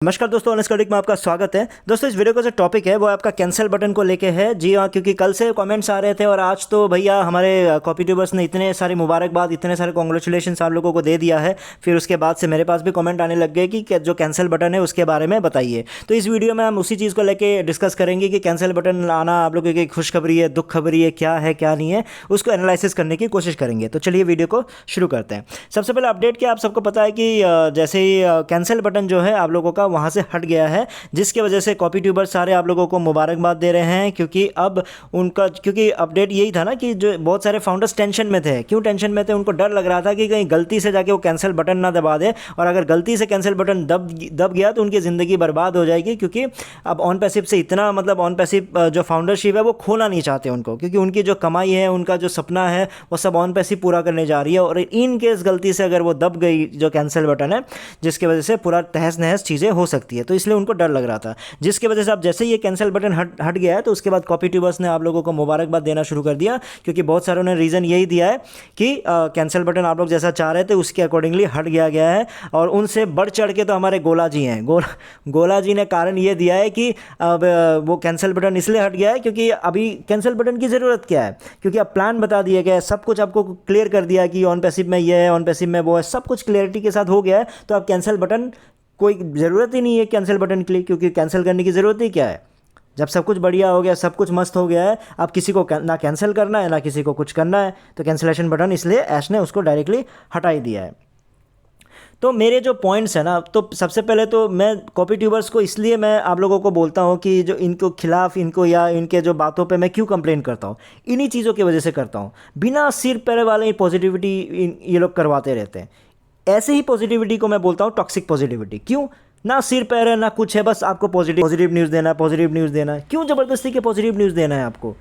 नमस्कार दोस्तों, honest critic में आपका स्वागत है। दोस्तों, इस वीडियो का जो टॉपिक है वो आपका कैंसिल बटन को लेके है। जी हाँ, क्योंकि कल से कमेंट्स आ रहे थे और आज तो भैया हमारे कॉपी ट्यूबर्स ने इतने सारे मुबारकबाद, इतने सारे कॉन्ग्रेचुलेशन आप लोगों को दे दिया है। फिर उसके बाद से मेरे पास भी कमेंट आने लग गए कि जो कैंसिल बटन है उसके बारे में बताइए। तो इस वीडियो में हम उसी चीज़ को लेके डिस्कस करेंगे कि कैंसिल बटन आना आप लोगों की खुशखबरी है, दुख खबरी है क्या नहीं है, उसको एनालिसिस करने की कोशिश करेंगे। तो चलिए वीडियो को शुरू करते हैं। सबसे पहले अपडेट क्या, आप सबको पता है कि जैसे ही कैंसिल बटन जो है आप लोगों का वहाँ से हट गया है, जिसके वजह से कॉपी ट्यूबर सारे आप लोगों को मुबारकबाद दे रहे हैं। क्योंकि अपडेट यही था ना कि जो बहुत सारे फाउंडर्स टेंशन में थे। क्यों टेंशन में थे? उनको डर लग रहा था कि कहीं गलती से जाके वो कैंसिल बटन ना दबा दे, और अगर गलती से कैंसिल बटन दब गया तो उनकी ज़िंदगी बर्बाद हो जाएगी। क्योंकि अब ऑन पैसिव से इतना ऑन पैसिव जो फाउंडरशिप है वो खोना नहीं चाहते उनको, क्योंकि उनकी जो कमाई है, उनका जो सपना है, वो सब ऑन पैसिव पूरा करने जा रही है। और इन केस गलती से अगर वो दब गई जो कैंसिल बटन है, जिसकी वजह से पूरा तहस नहस चीज़ें हो सकती है, तो इसलिए उनको डर लग रहा था। जिसकी वजह से अब जैसे ही ये कैंसिल बटन हट गया है, तो उसके बाद कॉपी ट्यूबर्स ने आप लोगों को मुबारकबाद देना शुरू कर दिया। क्योंकि बहुत सारों ने रीज़न यही दिया है कि कैंसिल बटन आप लोग जैसा चाह रहे थे उसके अकॉर्डिंगली हट गया है। और उनसे बढ़ चढ़ के तो हमारे गोला जी हैं। गोला जी ने कारण ये दिया है कि अब वो कैंसिल बटन इसलिए हट गया है क्योंकि अभी कैंसिल बटन की ज़रूरत क्या है, क्योंकि अब प्लान बता दिया गया है, सब कुछ आपको क्लियर कर दिया कि ऑन पैसिव में ये है, ऑन पैसिव में वो है, सब कुछ क्लियरिटी के साथ हो गया है। तो अब कैंसिल बटन कोई ज़रूरत ही नहीं है कैंसिल बटन के लिए, क्योंकि कैंसिल करने की ज़रूरत ही क्या है जब सब कुछ बढ़िया हो गया, सब कुछ मस्त हो गया है। अब किसी को ना कैंसिल करना है ना किसी को कुछ करना है, तो कैंसिलेशन बटन इसलिए ऐश ने उसको डायरेक्टली हटा ही दिया है। तो मेरे जो पॉइंट्स हैं ना, तो सबसे पहले तो मैं कॉपी ट्यूबर्स को इसलिए मैं आप लोगों को बोलता हूँ कि जो इनको खिलाफ, इनको या इनके जो बातों पे मैं क्यों कंप्लेन करता हूँ, इन्हीं चीज़ों की वजह से करता हूँ। बिना सिर पैर वाले पॉजिटिविटी ये लोग करवाते रहते हैं। ऐसे ही पॉजिटिविटी को मैं बोलता हूँ टॉक्सिक पॉजिटिविटी। क्यों? ना सिर पैर है ना कुछ है, बस आपको पॉजिटिव न्यूज़ देना है, पॉजिटिव न्यूज़ देना है। क्यों ज़बरदस्ती के पॉजिटिव न्यूज़ देना है आपको?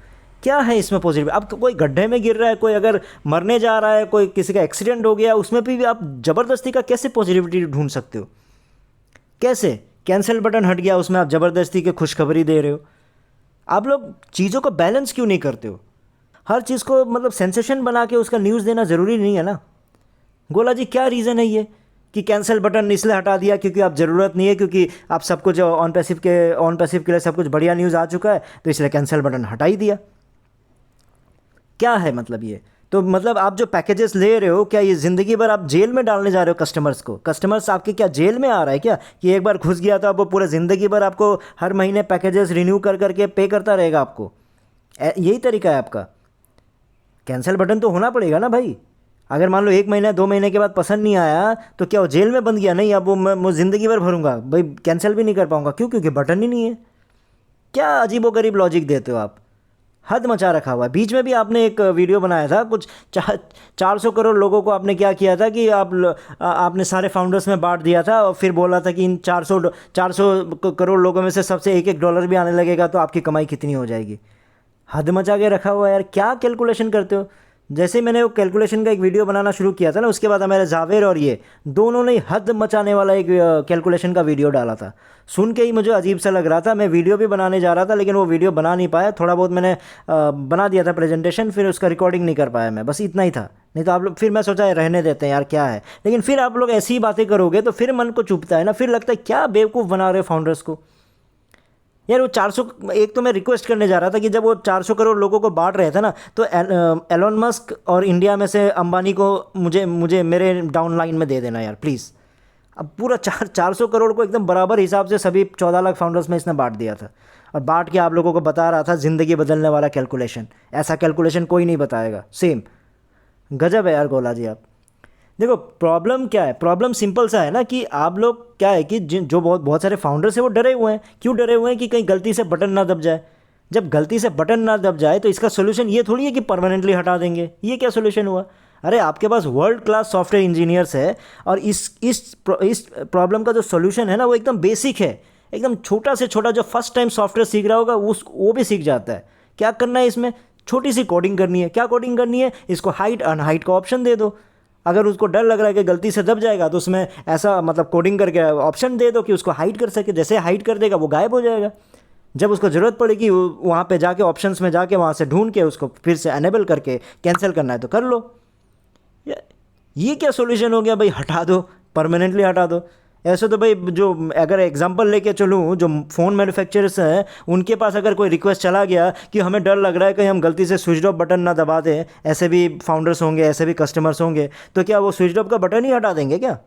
क्या है इसमें पॉजिटिव? अब कोई गड्ढे में गिर रहा है, कोई अगर मरने जा रहा है, कोई किसी का एक्सीडेंट हो गया, उसमें भी आप ज़बरदस्ती का कैसे पॉजिटिविटी ढूंढ सकते हो? कैसे? कैंसिल बटन हट गया, उसमें आप ज़बरदस्ती के खुशखबरी दे रहे हो। आप लोग चीज़ों को बैलेंस क्यों नहीं करते हो? हर चीज़ को सेंसेशन बना के उसका न्यूज़ देना ज़रूरी नहीं है ना। गोला जी, क्या रीज़न है ये कि कैंसिल बटन इसलिए हटा दिया क्योंकि अब ज़रूरत नहीं है, क्योंकि आप सब कुछ ऑन पैसिव के लिए सब कुछ बढ़िया न्यूज़ आ चुका है, तो इसलिए कैंसिल बटन हटा ही दिया? क्या है ये? तो आप जो पैकेजेस ले रहे हो, क्या ये ज़िंदगी भर आप जेल में डालने जा रहे हो कस्टमर्स को? कस्टमर्स आपके क्या जेल में आ रहा है क्या, कि एक बार घुस गया तो अब वो पूरे ज़िंदगी भर आपको हर महीने पैकेजेस रिन्यू कर करके पे करता रहेगा आपको? यही तरीका है आपका? कैंसिल बटन तो होना पड़ेगा ना भाई। अगर मान लो 1 महीना 2 महीने के बाद पसंद नहीं आया, तो क्या वो जेल में बंद गया? नहीं, अब मैं ज़िंदगी भर भरूंगा भाई, कैंसिल भी नहीं कर पाऊंगा। क्यों? क्योंकि बटन ही नहीं है। क्या अजीबोगरीब लॉजिक देते हो आप? हद मचा रखा हुआ है। बीच में भी आपने एक वीडियो बनाया था, कुछ 400 करोड़ लोगों को आपने क्या किया था कि आपने सारे फाउंडर्स में बांट दिया था, और फिर बोला था कि इन 400 करोड़ लोगों में से सबसे एक डॉलर भी आने लगेगा तो आपकी कमाई कितनी हो जाएगी। हद मचा के रखा हुआ है यार। क्या कैलकुलेशन करते हो? जैसे मैंने वो कैलकुलेशन का एक वीडियो बनाना शुरू किया था ना, उसके बाद हमारे जावेर और ये दोनों ने हद मचाने वाला एक कैलकुलेशन का वीडियो डाला था। सुन के ही मुझे अजीब सा लग रहा था। मैं वीडियो भी बनाने जा रहा था, लेकिन वो वीडियो बना नहीं पाया। थोड़ा बहुत मैंने बना दिया था प्रेजेंटेशन, फिर उसका रिकॉर्डिंग नहीं कर पाया मैं, बस इतना ही था। नहीं तो आप लोग, फिर मैं सोचा रहने देते हैं यार, क्या है। लेकिन फिर आप लोग ऐसी ही बातें करोगे तो फिर मन को चुभता है ना, फिर लगता है क्या बेवकूफ़ बना रहे हो फाउंडर्स को यार। वो 400, एक तो मैं रिक्वेस्ट करने जा रहा था कि जब वो 400 करोड़ लोगों को बांट रहे थे ना, तो एलोन मस्क और इंडिया में से अंबानी को मुझे मेरे डाउन लाइन में दे देना यार प्लीज़। अब पूरा 400 करोड़ को एकदम बराबर हिसाब से सभी 14 लाख फाउंडर्स में इसने बांट दिया था, और बांट के आप लोगों को बता रहा था ज़िंदगी बदलने वाला कैलकुलेशन। ऐसा कैलकुलेशन कोई नहीं बताएगा। सेम गजब है यार गोला जी आप। देखो प्रॉब्लम क्या है, प्रॉब्लम सिंपल सा है ना कि आप लोग क्या है कि जो बहुत सारे फाउंडर्स हैं वो डरे हुए हैं। क्यों डरे हुए हैं? कि कहीं गलती से बटन ना दब जाए। जब गलती से बटन ना दब जाए तो इसका सोल्यूशन ये थोड़ी है कि परमानेंटली हटा देंगे। ये क्या सोल्यूशन हुआ? अरे आपके पास वर्ल्ड क्लास सॉफ्टवेयर इंजीनियर्स है, और इस प्रॉब्लम का जो सोल्यूशन है ना, वो एकदम बेसिक है। एकदम छोटा से छोटा जो फर्स्ट टाइम सॉफ्टवेयर सीख रहा होगा वो भी सीख जाता है। क्या करना है इसमें? छोटी सी कोडिंग करनी है। क्या कोडिंग करनी है? इसको हाइट अनहाइट का ऑप्शन दे दो। अगर उसको डर लग रहा है कि गलती से दब जाएगा, तो उसमें ऐसा कोडिंग करके ऑप्शन दे दो कि उसको हाइड कर सके। जैसे हाइड कर देगा वो गायब हो जाएगा। जब उसको ज़रूरत पड़ेगी वहाँ पे जाके ऑप्शंस में जाके वहाँ से ढूंढ के उसको फिर से एनेबल करके कैंसिल करना है तो कर लो। ये क्या सॉल्यूशन हो गया भाई? हटा दो, परमानेंटली हटा दो। ऐसे तो भाई जो अगर एग्जांपल लेके चलूँ, जो फ़ोन मैन्युफैक्चरर्स हैं उनके पास अगर कोई रिक्वेस्ट चला गया कि हमें डर लग रहा है कि हम गलती से स्विच ऑफ बटन ना दबा दें, ऐसे भी फाउंडर्स होंगे, ऐसे भी कस्टमर्स होंगे, तो क्या वो स्विच ऑफ का बटन ही हटा देंगे क्या?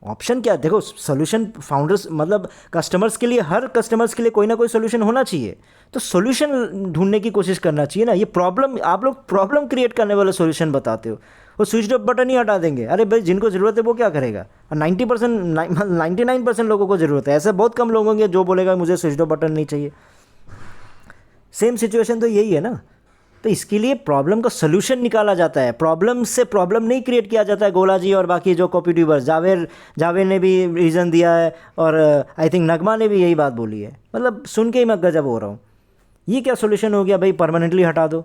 ऑप्शन क्या? देखो, सोल्यूशन फाउंडर्स मतलब कस्टमर्स के लिए, हर कस्टमर्स के लिए कोई ना कोई सोल्यूशन होना चाहिए। तो सोल्यूशन ढूंढने की कोशिश करना चाहिए ना। ये प्रॉब्लम, आप लोग प्रॉब्लम क्रिएट करने वाला सोल्यूशन बताते हो, वो स्विच ऑफ बटन ही हटा देंगे। अरे भाई, जिनको ज़रूरत है वो क्या करेगा? 90%, 99% लोगों को ज़रूरत है, ऐसे बहुत कम लोग होंगे जो बोलेगा मुझे स्विच ऑफ बटन नहीं चाहिए। सेम सिचुएशन तो यही है ना। तो इसके लिए प्रॉब्लम का सोल्यूशन निकाला जाता है, प्रॉब्लम से प्रॉब्लम नहीं क्रिएट किया जाता है। गोला जी और बाकी जो कॉपी ट्यूबर्स, जावेद ने भी रीज़न दिया है, और आई थिंक नगमा ने भी यही बात बोली है। मतलब सुन के ही मैं गजब हो रहा हूँ। ये क्या सोल्यूशन हो गया भाई, परमानेंटली हटा दो?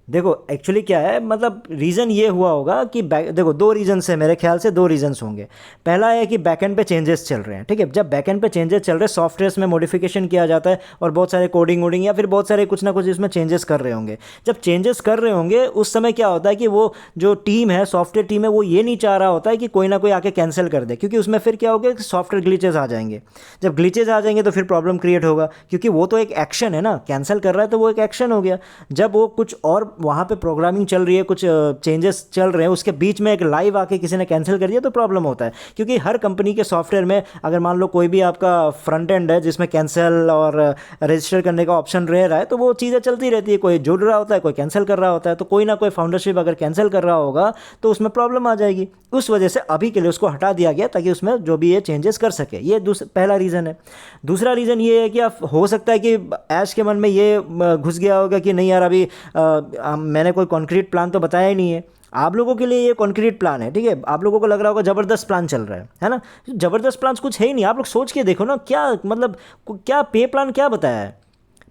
देखो एक्चुअली क्या है, मतलब रीज़न ये हुआ होगा कि देखो, दो रीजन्स है मेरे ख्याल से, दो रीजन्स होंगे। पहला है कि बैकएंड पे चेंजेस चल रहे हैं, ठीक है। जब बैकएंड पे चेंजेस चल रहे हैं, सॉफ्टवेयर्स में मॉडिफिकेशन किया जाता है और बहुत सारे कोडिंग या फिर बहुत सारे कुछ ना कुछ इसमें चेंजेस कर रहे होंगे। जब चेंजेस कर रहे होंगे उस समय क्या होता है कि वो जो टीम है, सॉफ्टवेयर टीम है, वो ये नहीं चाह रहा होता है कि कोई ना कोई आके कैंसिल कर दे, क्योंकि उसमें फिर क्या होगा कि सॉफ्टवेयर ग्लिचेज आ जाएंगे। जब ग्लिचेज आ जाएंगे तो फिर प्रॉब्लम क्रिएट होगा, क्योंकि वो तो एक एक्शन है ना, कैंसिल कर रहा है तो वो एक एक्शन हो गया। जब वो कुछ और वहाँ पे प्रोग्रामिंग चल रही है, कुछ चेंजेस चल रहे हैं, उसके बीच में एक लाइव आके किसी ने कैंसिल कर दिया तो प्रॉब्लम होता है। क्योंकि हर कंपनी के सॉफ्टवेयर में अगर मान लो कोई भी आपका फ्रंट एंड है जिसमें कैंसिल और रजिस्टर करने का ऑप्शन रह रहा है, तो वो चीज़ें चलती रहती है। कोई जुड़ रहा होता है, कोई कैंसिल कर रहा होता है, तो कोई ना कोई फाउंडरशिप अगर कैंसिल कर रहा होगा तो उसमें प्रॉब्लम आ जाएगी। उस वजह से अभी के लिए उसको हटा दिया गया ताकि उसमें जो भी ये चेंजेस कर सके। ये पहला रीज़न है। दूसरा रीज़न ये है कि आप, हो सकता है कि ऐश के मन में ये घुस गया होगा कि नहीं यार, अभी मैंने कोई कॉन्क्रीट प्लान तो बताया ही नहीं है। आप लोगों के लिए ये कॉन्क्रीट प्लान है, ठीक है। आप लोगों को लग रहा होगा ज़बरदस्त प्लान चल रहा है ना। ज़बरदस्त प्लान कुछ है ही नहीं। आप लोग सोच के देखो ना, क्या मतलब, क्या पे प्लान क्या बताया है?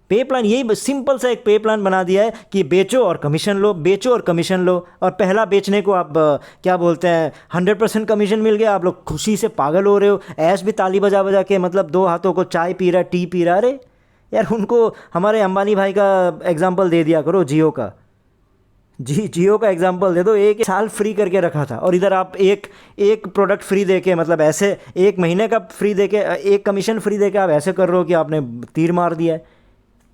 पे प्लान यही सिंपल सा एक पे प्लान बना दिया है कि बेचो और कमीशन लो, बेचो और कमीशन लो। और पहला बेचने को आप क्या बोलते हैं, 100% कमीशन मिल गया, आप लोग खुशी से पागल हो रहे हो। ऐश भी ताली बजा बजा के, मतलब दो हाथों को चाय पी रहा, टी पी रहा। अरे यार, उनको हमारे अंबानी भाई का एग्जाम्पल दे दिया करो, जियो का। जियो का एग्जांपल दे दो। एक साल फ्री करके रखा था और इधर आप एक प्रोडक्ट फ्री देके, मतलब ऐसे एक महीने का फ्री देके, एक कमीशन फ्री देके आप ऐसे कर रहे हो कि आपने तीर मार दिया है।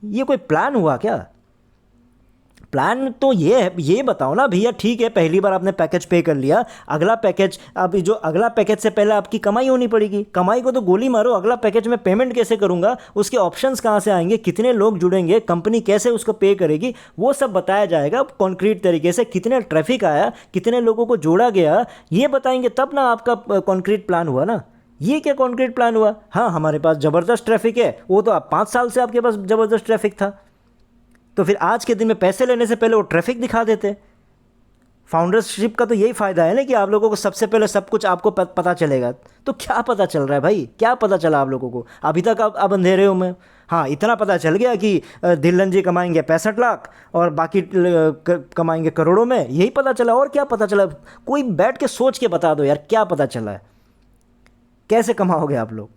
ये कोई प्लान हुआ क्या? प्लान तो ये है, ये बताओ ना भैया। ठीक है, पहली बार आपने पैकेज पे कर लिया, अगला पैकेज, अब जो अगला पैकेज से पहले आपकी कमाई होनी पड़ेगी। कमाई को तो गोली मारो, अगला पैकेज में पेमेंट कैसे करूंगा, उसके ऑप्शंस कहाँ से आएंगे, कितने लोग जुड़ेंगे, कंपनी कैसे उसको पे करेगी, वो सब बताया जाएगा कॉन्क्रीट तरीके से। कितने ट्रैफिक आया, कितने लोगों को जोड़ा गया, ये बताएंगे, तब ना आपका कॉन्क्रीट प्लान हुआ ना। ये क्या कॉन्क्रीट प्लान हुआ? हाँ, हमारे पास ज़बरदस्त ट्रैफिक है, वो तो आप 5 साल से आपके पास ज़बरदस्त ट्रैफिक था, तो फिर आज के दिन में पैसे लेने से पहले वो ट्रैफिक दिखा देते। फाउंडरशिप का तो यही फ़ायदा है ना कि आप लोगों को सबसे पहले सब कुछ आपको पता चलेगा। तो क्या पता चल रहा है भाई, क्या पता चला आप लोगों को? अभी तक आप अंधेरे हो में। हाँ, इतना पता चल गया कि धिल्लन जी कमाएंगे 65 लाख और बाकी कमाएंगे करोड़ों में, यही पता चला। और क्या पता चला? कोई बैठ के सोच के बता दो यार, क्या पता चला है? कैसे कमाओगे आप लोग?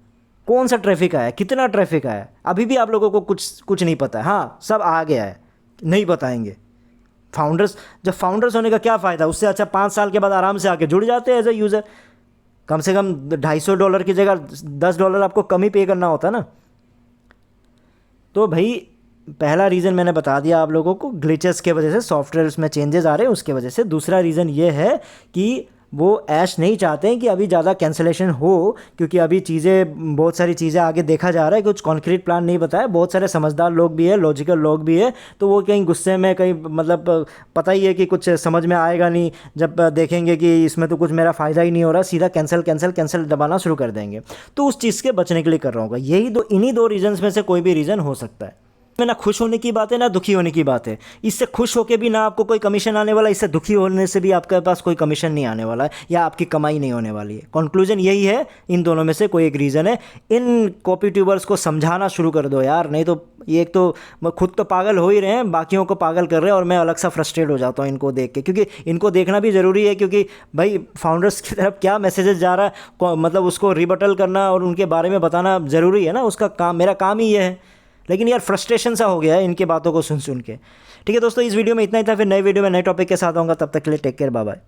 कौन सा ट्रैफिक आया, कितना ट्रैफिक आया? अभी भी आप लोगों को कुछ नहीं पता है। हाँ, सब आ गया है, नहीं बताएंगे। जब फाउंडर्स होने का क्या फ़ायदा? उससे अच्छा 5 साल के बाद आराम से आके जुड़ जाते हैं एज ए यूज़र। कम से कम $250 की जगह $10 आपको कम ही पे करना होता ना। तो भाई, पहला रीज़न मैंने बता दिया आप लोगों को, ग्लिचेस के वजह से, सॉफ्टवेयर में चेंजेस आ रहे हैं उसके वजह से। दूसरा रीज़न ये है कि वो ऐश नहीं चाहते हैं कि अभी ज़्यादा कैंसिलेशन हो, क्योंकि अभी चीज़ें, बहुत सारी चीज़ें आगे देखा जा रहा है, कुछ कॉन्क्रीट प्लान नहीं बताया। बहुत सारे समझदार लोग भी है, लॉजिकल लोग भी है, तो वो कहीं गुस्से में, कहीं मतलब पता ही है कि कुछ समझ में आएगा नहीं, जब देखेंगे कि इसमें तो कुछ मेरा फ़ायदा ही नहीं हो रहा, सीधा कैंसिल कैंसिल कैंसिल दबाना शुरू कर देंगे। तो उस चीज़ के बचने के लिए कर रहा हूँ। इन्हीं दो रीजन्स में से कोई भी रीज़न हो सकता है। में ना खुश होने की बात है ना दुखी होने की बात है। इससे खुश होके भी ना आपको कोई कमीशन आने वाला, इससे दुखी होने से भी आपके पास कोई कमीशन नहीं आने वाला है, या आपकी कमाई नहीं होने वाली है। कंक्लूजन यही है, इन दोनों में से कोई एक रीज़न है। इन कॉपी ट्यूबर्स को समझाना शुरू कर दो यार, नहीं तो ये, एक तो खुद तो पागल हो ही रहे हैं, बाकियों को पागल कर रहे हैं, और मैं अलग सा फ्रस्ट्रेट हो जाता हूँ इनको देख के, क्योंकि इनको देखना भी ज़रूरी है। क्योंकि भाई, फाउंडर्स की तरफ क्या मैसेजेस जा रहा है, मतलब उसको रिबटल करना और उनके बारे में बताना ज़रूरी है ना, उसका काम, मेरा काम ही ये है। लेकिन यार, फ्रस्ट्रेशन सा हो गया है इनके बातों को सुन सुन के। ठीक है दोस्तों, इस वीडियो में इतना ही था। फिर नए वीडियो में नए टॉपिक के साथ आऊँगा, तब तक के लिए टेक केयर, बाय बाय।